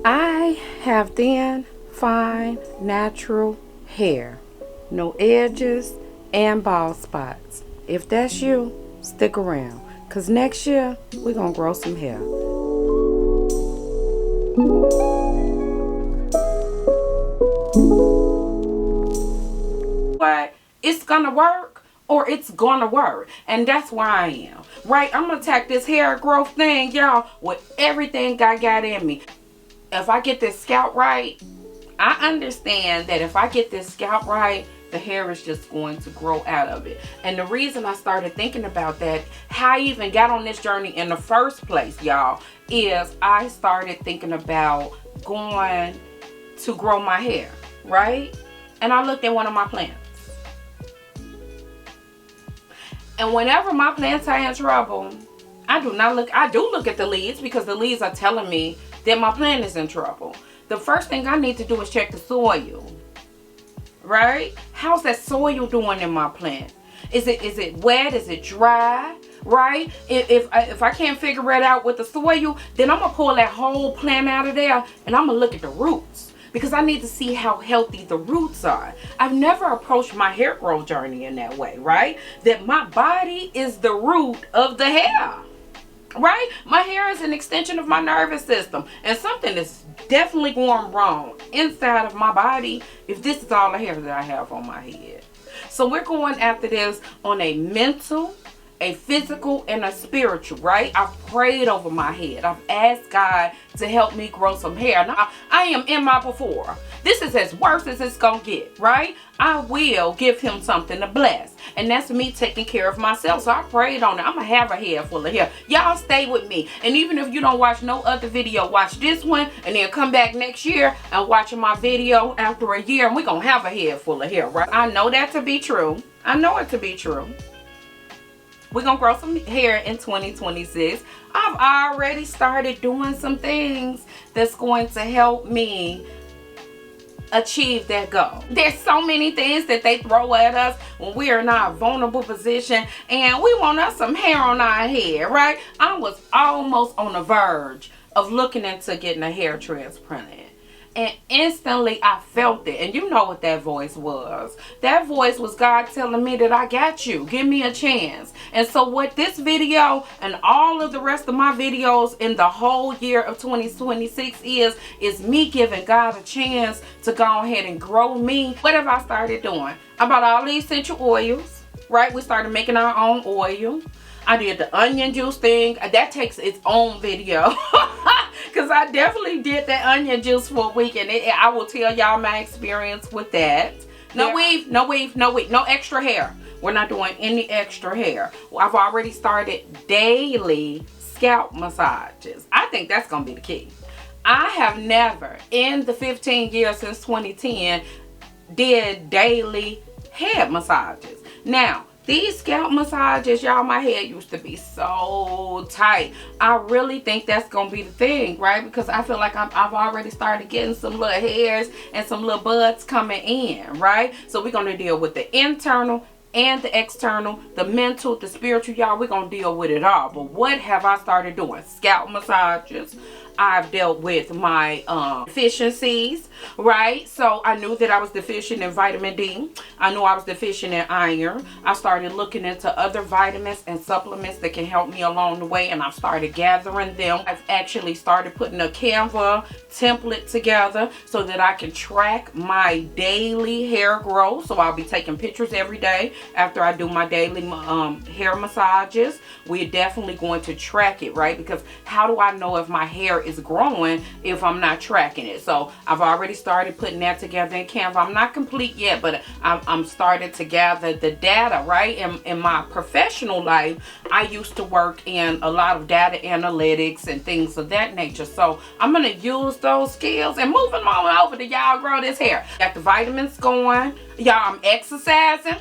I have thin, fine, natural hair. No edges and bald spots. If that's you, stick around. Cause next year, we're gonna grow some hair. But it's gonna work or it's gonna work. And that's where I am. Right? I'm gonna attack this hair growth thing, y'all, with everything I got in me. If I get this scalp right, I understand that if I get this scalp right, the hair is just going to grow out of it. And the reason I started thinking about that, how I even got on this journey in the first place, y'all, is I started thinking about going to grow my hair, right? And I looked at one of my plants. And whenever my plants are in trouble, I do look at the leaves, because the leaves are telling me that my plant is in trouble. The first thing I need to do is check the soil, right? How's that soil doing in my plant? Is it wet? Is it dry? Right? If I can't figure it out with the soil, then I'm gonna pull that whole plant out of there and I'm gonna look at the roots, because I need to see how healthy the roots are. I've never approached my hair growth journey in that way, right? That my body is the root of the hair. Right? My hair is an extension of my nervous system, and something is definitely going wrong inside of my body if this is all the hair that I have on my head. So we're going after this on a mental, a physical, and a spiritual, right? I've prayed over my head. I've asked God to help me grow some hair. Now, I am in my before. This is as worse as it's gonna get, right? I will give him something to bless. And that's me taking care of myself. So I prayed on it. I'm gonna have a head full of hair. Y'all stay with me. And even if you don't watch no other video, watch this one and then come back next year and watch my video after a year, and we're gonna have a head full of hair, right? I know that to be true. I know it to be true. We're gonna grow some hair in 2026. I've already started doing some things that's going to help me achieve that goal. There's so many things that they throw at us when we are in our vulnerable position and we want us some hair on our head, right? I was almost on the verge of looking into getting a hair transplant. And instantly I felt it. And you know what that voice was. That voice was God telling me that I got you. Give me a chance. And so what this video and all of the rest of my videos in the whole year of 2026 is me giving God a chance to go ahead and grow me. What have I started doing? I bought all these essential oils, right? We started making our own oil. I did the onion juice thing. That takes its own video. Because I definitely did that onion juice for a week. And I will tell y'all my experience with that. No weave, no weave, no weave. No extra hair. We're not doing any extra hair. Well, I've already started daily scalp massages. I think that's going to be the key. I have never, in the 15 years since 2010, did daily head massages. Now, these scalp massages, y'all, my head used to be so tight. I really think that's going to be the thing, right? Because I feel like I've already started getting some little hairs and some little buds coming in, right? So we're going to deal with the internal and the external, the mental, the spiritual, y'all. We're going to deal with it all. But what have I started doing? Scalp massages. I've dealt with my deficiencies, right? So I knew that I was deficient in vitamin D. I knew I was deficient in iron. I started looking into other vitamins and supplements that can help me along the way, and I've started gathering them. I've actually started putting a Canva template together so that I can track my daily hair growth. So I'll be taking pictures every day after I do my daily hair massages. We're definitely going to track it, right? Because how do I know if my hair is growing if I'm not tracking it? So I've already started putting that together in Canva. I'm not complete yet, but I'm starting to gather the data, right? In my professional life, I used to work in a lot of data analytics and things of that nature. So I'm going to use those skills and moving on over to y'all grow this hair. Got the vitamins going. Y'all, I'm exercising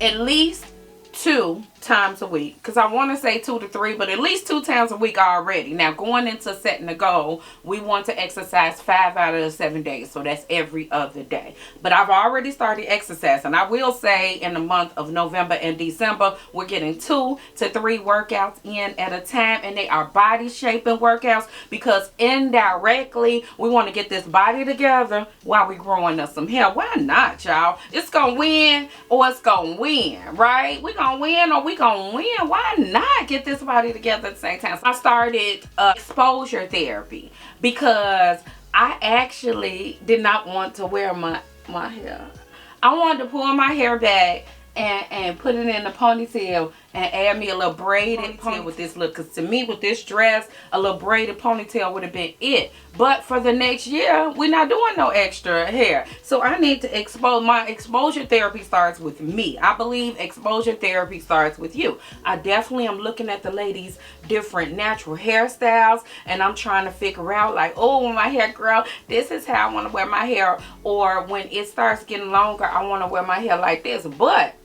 at least 2 times a week, because I want to say 2 to 3, but at least 2 times a week already. Now, going into setting the goal, we want to exercise 5 out of the 7 days, so that's every other day. But I've already started exercising. I will say in the month of November and December, we're getting 2 to 3 workouts in at a time, and they are body shaping workouts, because indirectly we want to get this body together while we growing us some hair. Why not, y'all? It's gonna win or it's gonna win, right? We gonna win or we gonna win. Why not get this body together at the same time? So I started exposure therapy, because I actually did not want to wear my hair. I wanted to pull my hair back and put it in a ponytail and add me a little braided ponytail with this look. Because to me, with this dress, a little braided ponytail would have been it. But for the next year, we're not doing no extra hair. So I need to expose. My exposure therapy starts with me. I believe exposure therapy starts with you. I definitely am looking at the ladies' different natural hairstyles, and I'm trying to figure out, like, oh, when my hair grows, this is how I want to wear my hair. Or when it starts getting longer, I want to wear my hair like this. But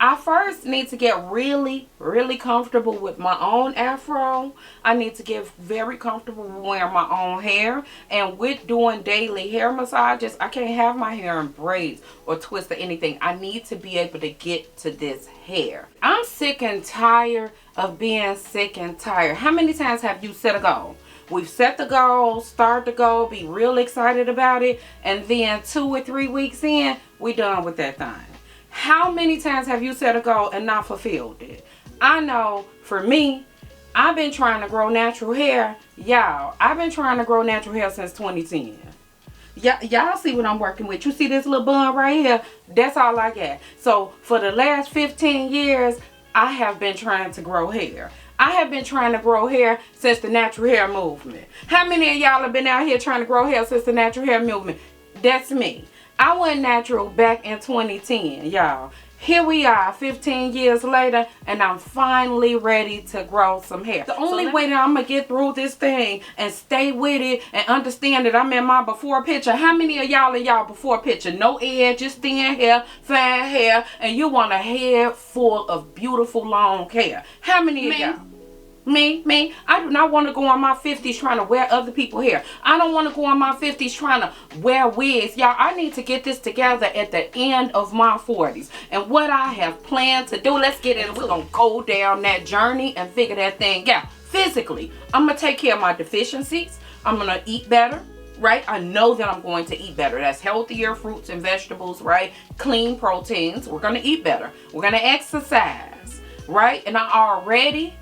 I first need to get really, really comfortable with my own afro. I need to get very comfortable wearing my own hair. And with doing daily hair massages, I can't have my hair in braids or twist or anything. I need to be able to get to this hair. I'm sick and tired of being sick and tired. How many times have you set a goal? We've set the goal, start the goal, be real excited about it, and then 2 or 3 weeks in, we done with that thing. How many times have you set a goal and not fulfilled it? I know for me, I've been trying to grow natural hair. Y'all, I've been trying to grow natural hair since 2010. Y'all see what I'm working with. You see this little bun right here? That's all I got. So for the last 15 years, I have been trying to grow hair. I have been trying to grow hair since the natural hair movement. How many of y'all have been out here trying to grow hair since the natural hair movement? That's me. I went natural back in 2010, y'all. Here we are 15 years later, and I'm finally ready to grow some hair. The only way that I'm going to get through this thing and stay with it and understand that I'm in my before picture. How many of y'all in y'all before picture? No edges, thin hair, fine hair, and you want a head full of beautiful long hair. How many of y'all? Me. I do not want to go on my 50s trying to wear other people's hair. I don't want to go on my 50s trying to wear wigs. Y'all, I need to get this together at the end of my 40s. And what I have planned to do, let's get in. We're going to go down that journey and figure that thing out. Physically, I'm going to take care of my deficiencies. I'm going to eat better. Right? I know that I'm going to eat better. That's healthier fruits and vegetables, right? Clean proteins. We're going to eat better. We're going to exercise, right? And I already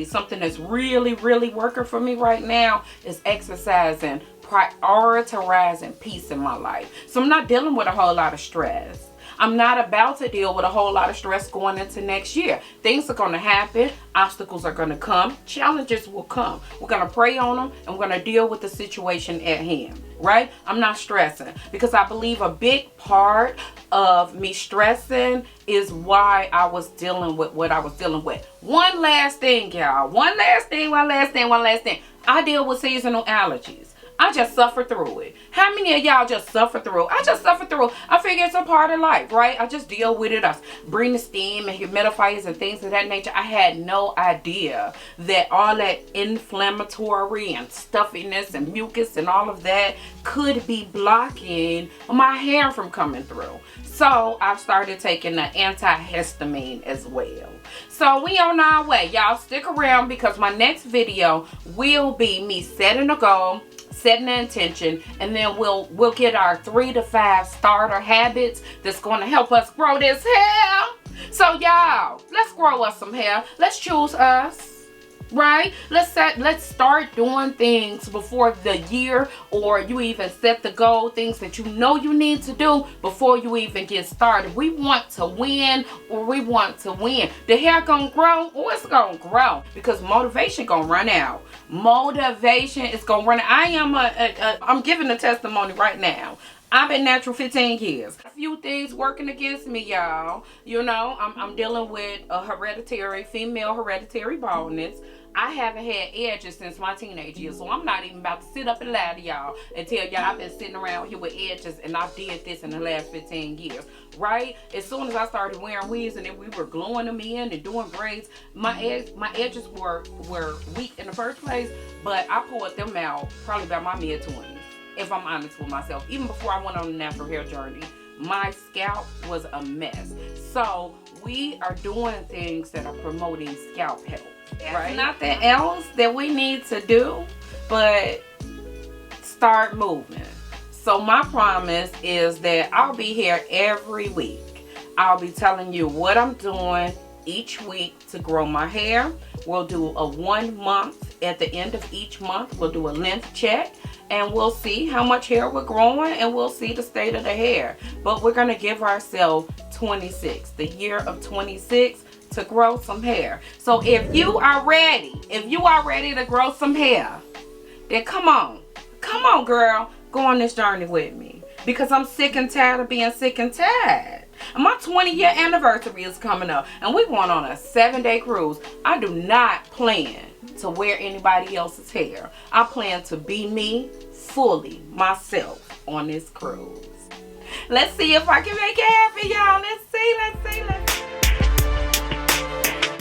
something that's really working for me right now is exercising, prioritizing peace in my life. So I'm not dealing with a whole lot of stress. I'm not about to deal with a whole lot of stress going into next year. Things are going to happen. Obstacles are going to come. Challenges will come. We're going to pray on them, and we're going to deal with the situation at hand, right? I'm not stressing, because I believe a big part of me stressing is why I was dealing with what I was dealing with. One last thing, y'all. One last thing. I deal with seasonal allergies. I just suffer through it. How many of y'all just suffer through? I just suffer through. I figure it's a part of life, right? I just deal with it. I bring the steam and humidifiers and things of that nature. I had no idea that all that inflammatory and stuffiness and mucus and all of that could be blocking my hair from coming through. So I've started taking the antihistamine as well. So we on our way. Y'all stick around, because my next video will be me setting a goal, setting an intention, and then we'll get our 3 to 5 starter habits that's going to help us grow this hair. So y'all, let's grow us some hair. Let's choose us. Right? Let's start doing things before the year, or you even set the goal, things that you know you need to do before you even get started. We want to win, or we want to win. The hair gonna grow, or it's gonna grow, because motivation gonna run out. Motivation is gonna run out. I'm giving a testimony right now. I've been natural 15 years. A few things working against me, y'all. You know, I'm dealing with a female hereditary baldness. I haven't had edges since my teenage years, so I'm not even about to sit up and lie to y'all and tell y'all I've been sitting around here with edges and I did this in the last 15 years, right? As soon as I started wearing wigs and then we were gluing them in and doing braids, my edges were weak in the first place, but I pulled them out probably by my mid-20s, if I'm honest with myself. Even before I went on the natural hair journey, my scalp was a mess. So we are doing things that are promoting scalp health. Right? Nothing else that we need to do but start moving. So my promise is that I'll be here every week. I'll be telling you what I'm doing each week to grow my hair. We'll do a 1 month. At the end of each month, we'll do a length check and we'll see how much hair we're growing and we'll see the state of the hair. But we're going to give ourselves 26, the year of 26, to grow some hair. So if you are ready to grow some hair, then come on girl, go on this journey with me, because I'm sick and tired of being sick and tired. And my 20-year anniversary is coming up and we're going on a 7-day cruise. I do not plan to wear anybody else's hair. I plan to be me, fully myself, on this cruise. Let's see if I can make it happen, y'all. Let's see.